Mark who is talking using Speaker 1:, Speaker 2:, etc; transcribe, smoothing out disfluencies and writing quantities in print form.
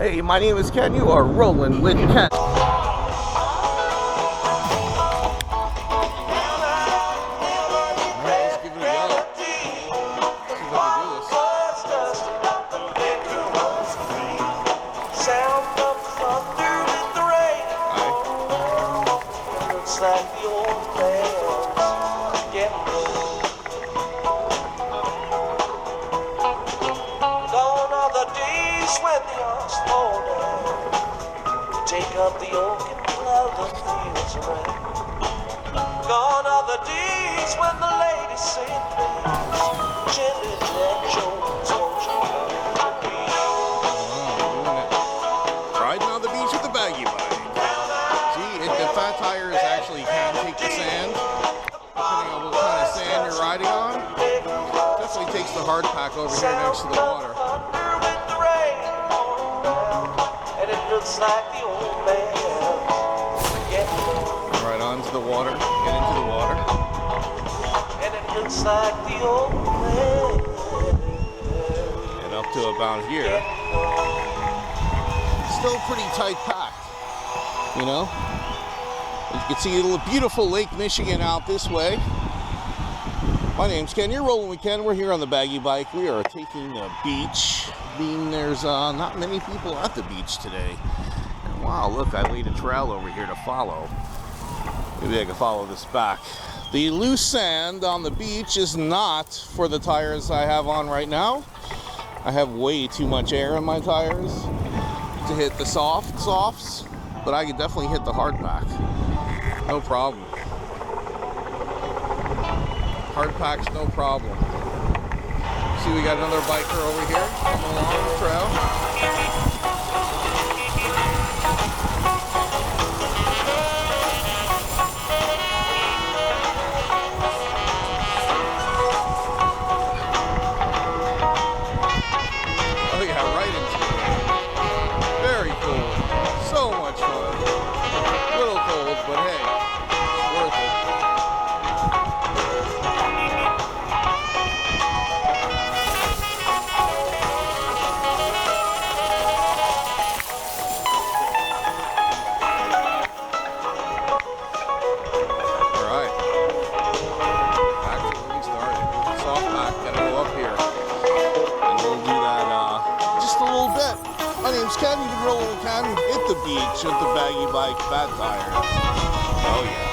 Speaker 1: Hey, my name is Ken. You are rolling with Ken.
Speaker 2: Take up the oak and plow the fields around. Gone are the days when the ladies say please. Gently Jack Jones, won't you come to me?
Speaker 1: Riding on the beach with the Bagi Bike. See, the fat tires actually can take the sand, depending on what kind of sand you're riding on. Definitely takes the hard pack over here next to the water.
Speaker 2: And it looks like the old man.
Speaker 1: Right onto the water, get into the water.
Speaker 2: And it looks like the old man.
Speaker 1: And up to about here. Still pretty tight packed, you know. You can see a beautiful Lake Michigan out this way. My name's Ken. You're rolling with Ken. We're here on the Bagi Bike. We are taking the beach. Being there's not many people at the beach today. And wow, look, I laid a trail over here to follow. Maybe I can follow this back. The loose sand on the beach is not for the tires I have on right now. I have way too much air in my tires to hit the softs, but I can definitely hit the hard pack. No problem. Hard pack's no problem. See, we got another biker over here coming along the trail. Oh yeah, right into it. Very cool. So much fun. A little cold, but hey, it's worth it. My name's Ken. You can roll with Ken. Hit the beach with the Bagi Bike fat tires. Oh yeah.